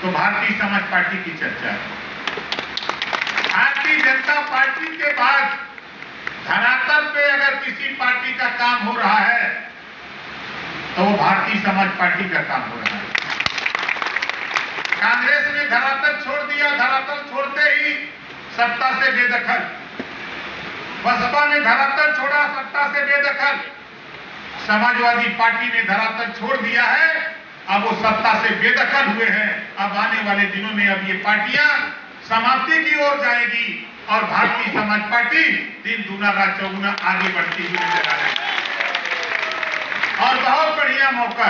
तो भारतीय समाज पार्टी की चर्चा है। भारतीय जनता पार्टी के बाद धरातल पे अगर किसी पार्टी का काम हो रहा है तो वो भारतीय समाज पार्टी का काम हो रहा है। कांग्रेस ने धरातल छोड़ दिया, धरातल छोड़ते ही सत्ता से बेदखल। बसपा ने धरातल छोड़ा, सत्ता से बेदखल। समाजवादी पार्टी ने धरातल छोड़ दिया है, अब वो सत्ता से बेदखल हुए हैं। अब आने वाले दिनों में अब ये पार्टियां समाप्ति की ओर जाएगी और भारतीय समाज पार्टी दिन दूना रात चौगुना आगे बढ़ती हुई नजर आ रही है। और बहुत बढ़िया मौका,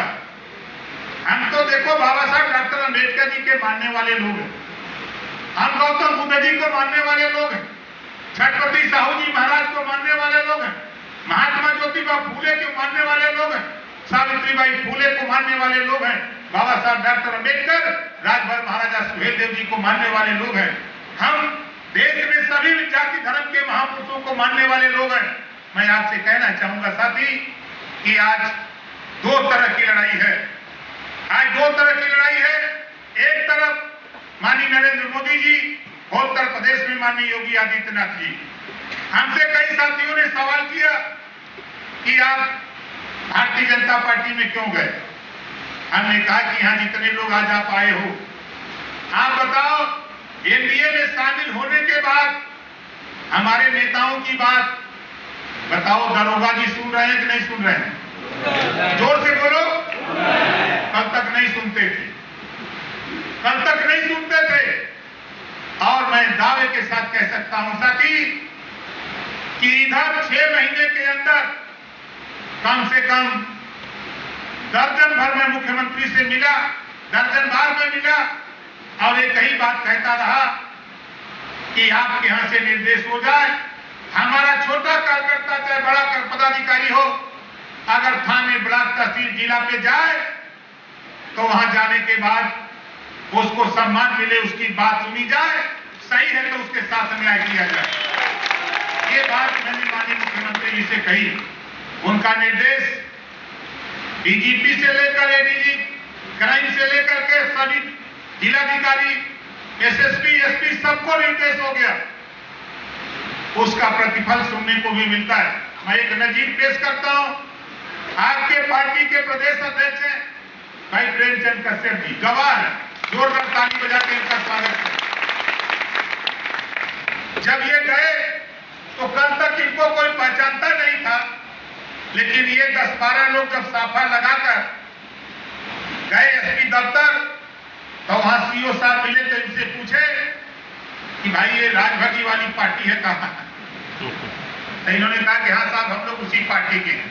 हम तो देखो बाबा साहब डॉक्टर अम्बेडकर जी के मानने वाले लोग हैं, हम गौतम बुद्ध जी को मानने वाले लोग हैं, छत्रपति साहू जी महाराज को मानने वाले लोग हैं, महात्मा ज्योतिबा फूले को मानने वाले लोग हैं, सावित्रीबाई फूले को मानने वाले लोग हैं, बाबा साहब डॉक्टर अम्बेडकर, राजभर महाराजा सुहेलदेव जी को मानने वाले लोग हैं। हम देश में सभी जाति धर्म के महापुरुषों को मानने वाले लोग हैं। मैं आपसे कहना चाहूंगा साथी कि आज दो तरह की लड़ाई है। आज दो तरह की लड़ाई है। एक तरफ माननीय नरेंद्र मोदी जी और उत्तर प्रदेश में माननीय योगी आदित्यनाथ जी। हमसे कई साथियों ने सवाल किया कि आप भारतीय जनता पार्टी में क्यों गए। हमने कहा कि यहाँ जितने लोग आज आप आए हो, आप बताओ एनडीए में शामिल होने के बाद हमारे नेताओं की बात बताओ, दरोगा जी सुन रहे हैं कि नहीं सुन रहे हैं? जोर से बोलो। कल तक नहीं सुनते थे, कल तक नहीं सुनते थे। और मैं दावे के साथ कह सकता हूं साथी कि इधर 6 महीने के अंदर कम से कम दर्जन भर में मुख्यमंत्री से मिला, दर्जन भर में मिला और एक ही बात कहता रहा कि आपके यहां से निर्देश हो जाए। हमारा छोटा कार्यकर्ता चाहे बड़ा पदाधिकारी हो, अगर थाने, ब्लॉक, तहसील, जिला पे जाए तो वहां जाने के बाद उसको सम्मान मिले, उसकी बात सुनी जाए, सही है तो उसके साथ न्याय किया जाए। ये बात मैंने माननीय मुख्यमंत्री जी से कही। उनका निर्देश डीजीपी से लेकर एडीजी क्राइम से लेकर के सभी जिलाधिकारी, एसएसपी, एसपी सबको निर्देश हो गया। उसका प्रतिफल सुनने को भी मिलता है। मैं एक नजीर पेश करता हूं। आपके पार्टी के प्रदेश अध्यक्ष हैं भाई प्रेमचंद कश्यप जी, गवाह है। जोरदार ताली बजा के इनका स्वागत है। जब ये गए तो कल तक इनको कोई पहचानता नहीं था, लेकिन ये 10-12 लोग जब साफा लगाकर गए एसपी दफ्तर तो वहां सीओ साहब मिले तो इनसे पूछे कि भाई ये राजभगी वाली पार्टी है कहाँ? तो इन्होंने कहा कि हाँ साहब हम लोग उसी पार्टी के हैं।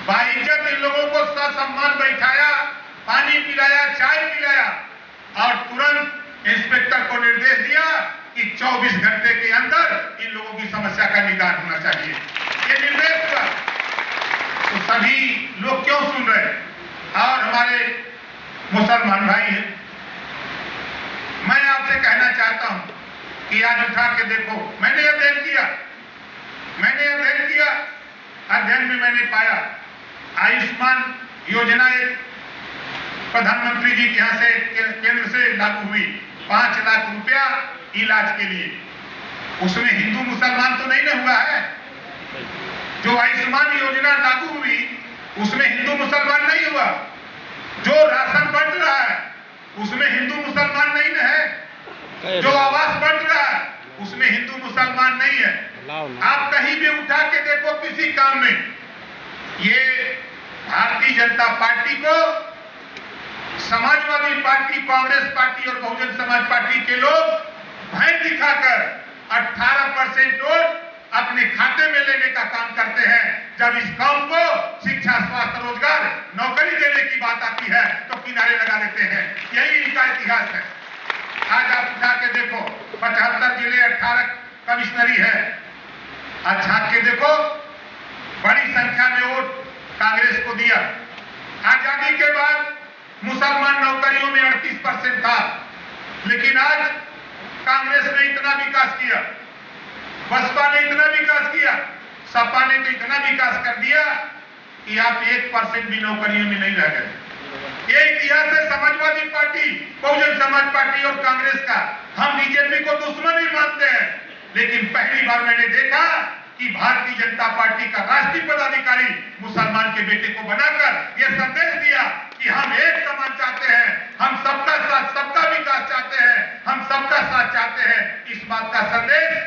बाइज्जत इन लोगों को ससम्मान बैठाया, पानी पिलाया, चाय पिलाया और तुरंत इंस्पेक्टर को निर्देश दिया कि 24 घंटे के अंदर इन लोगों की समस्या का निदान होना चाहिए। ये निर्देश हुआ। तो सभी लोग क्यों सुन रहे हैं? और हमारे मुसलमान भाई हैं, मैं आपसे कहना चाहता हूं कि आज उठा के देखो, मैंने अध्ययन किया, अध्ययन में मैंने पाया आयुष्मान योजना एक प्रधानमंत्री जी के यहाँ से केंद्र से लागू हुई, 5 लाख रुपया इलाज के लिए। उसमें हिंदू मुसलमान तो नहीं ना हुआ है। जो आयुष्मान योजना लागू हुई उसमें हिंदू मुसलमान नहीं हुआ। जो राशन बंट रहा है उसमें हिंदू मुसलमान नहीं ना है। जो आवास बंट रहा है उसमें हिंदू मुसलमान नहीं है। आप कहीं भी उठा के देखो किसी काम में, ये भारतीय जनता पार्टी को समाजवादी पार्टी, कांग्रेस पार्टी और बहुजन समाज पार्टी के लोग भय दिखाकर 18% वोट अपने खाते में लेने का काम करते हैं। जब इस कौम को शिक्षा, स्वास्थ्य, रोजगार, नौकरी देने की बात आती है तो किनारे लगा देते हैं। यही इनका इतिहास है। आज आप उठा के देखो 75 जिले, 18 कमिश्नरी है। आज झांक के देखो बड़ी संख्या में वोट कांग्रेस को दिया। आजादी के बाद मुसलमान नौकरियों में 38% था, लेकिन आज कांग्रेस ने इतना विकास किया, बसपा ने इतना विकास किया, सपा ने तो इतना विकास कर दिया कि आप 1% भी नौकरियों में नहीं रह गए। ये इतिहास है समाजवादी पार्टी, बहुजन समाज पार्टी और कांग्रेस का। हम बीजेपी को दुश्मन ही मानते हैं, लेकिन पहली बार मैंने देखा कि भारतीय जनता पार्टी का राष्ट्रीय पदाधिकारी मुसलमान के बेटे को बनाकर यह संदेश दिया कि हम एक समाज चाहते हैं, हम सबका साथ सबका विकास चाहते हैं, हम सबका साथ चाहते हैं। इस बात का संदेश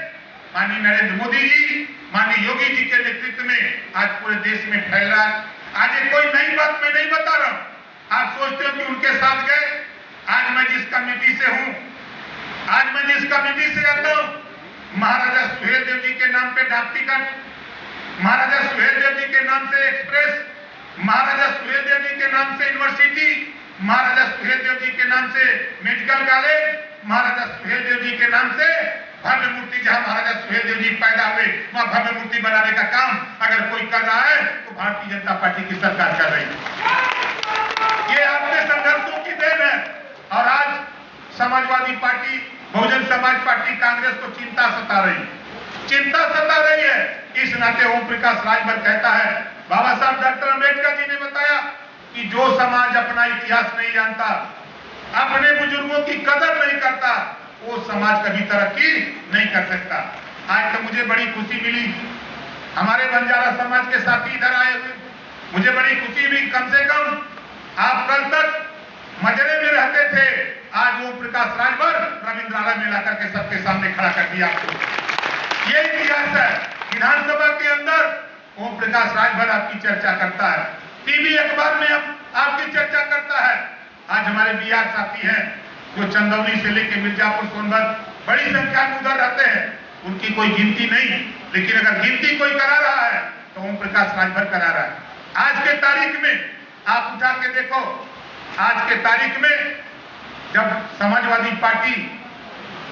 माननीय नरेंद्र मोदी जी, माननीय योगी जी के नेतृत्व में आज पूरे देश में फैल रहा है। आज ये कोई नई बात मैं नहीं बता रहा हूं। आप सोचते हो कि उनके साथ गए। आज मैं जिस कमेटी से हूं, आज मैं जिस कमेटी से आता हूं, महाराजा सुहेलदेव जी के नाम पे डाक टिकट, महाराजा सुहेलदेव जी के नाम से एक्सप्रेस, महाराजा सुहेलदेव जी के नाम से यूनिवर्सिटी, महाराजा सुहेलदेव जी के नाम से मेडिकल कॉलेज, महाराजा सुहेलदेव जी के नाम से भव्य मूर्ति, जहां महाराजा सुहेलदेव जी पैदा हुए वहां भव्य मूर्ति बनाने का काम अगर कोई कर रहा है तो भारतीय जनता पार्टी की सरकार कर रही है। ये आपके संघर्षों की देन है। और आज समाजवादी पार्टी, बहुजन समाज पार्टी, कांग्रेस को चिंता सता रही है। इस नाते ओम प्रकाश राजभर कहता है, बाबा साहब डॉक्टर अम्बेडकर जी ने बताया कि जो समाज अपना इतिहास नहीं जानता, अपने बुजुर्गों की कदर नहीं करता, वो समाज कभी तरक्की नहीं कर सकता। आज तो मुझे बड़ी खुशी मिली, हमारे बंजारा समाज के साथी इधर आए हुए, मुझे बड़ी खुशी हुई। कम से कम आप कल तक मजरे में रहते थे, आज ओम प्रकाश राजभर रविंद्रालय में ला करके सबके सामने खड़ा कर दिया आपको। ये इतिहास है। विधानसभा के अंदर ओम प्रकाश राजभर आपकी चर्चा करता है, टीवी अखबार में आपकी चर्चा करता है। आज हमारे बिहार साथी हैं जो चंदौली से लेकर मिर्जापुर, सोनभद्र बड़ी संख्या में उधर रहते हैं, उनकी कोई गिनती नहीं, लेकिन अगर गिनती कोई करा रहा है तो ओम प्रकाश राजभर करा रहा है। आज के तारीख में आप उठा के देखो, आज के तारीख में जब समाजवादी पार्टी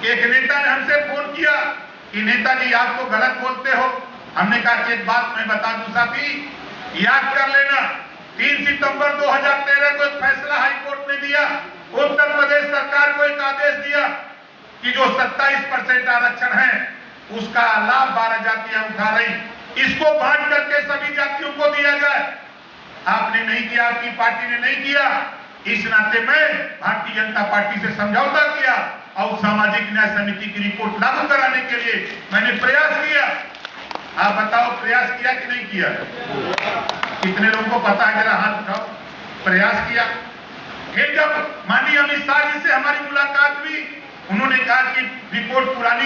एक नेता ने हमसे फोन किया कि नेताजी आप तो गलत बोलते हो, हमने कहा कि एक बात मैं बता दूं साथी, याद कर लेना, 3 सितंबर 2013 को एक फैसला हाईकोर्ट ने दिया, उत्तर प्रदेश सरकार को एक आदेश दिया कि जो 27% आरक्षण है उसका लाभ 12 जातियां उठा रही, इसको बांट करके सभी जातियों को दिया जाए। आपने नहीं किया, आपकी पार्टी ने नहीं किया। इस नाते मैं भारतीय जनता पार्टी से समझौता किया और सामाजिक न्याय समिति की रिपोर्ट लागू कराने के लिए मैंने प्रयास किया। आप बताओ प्रयास किया कि नहीं किया? कितने लोगों को पता है? जरा हाथ उठाओ। प्रयास किया। फिर जब माननीय अमित शाह जी से हमारी मुलाकात हुई, उन्होंने कहा कि रिपोर्ट पुरानी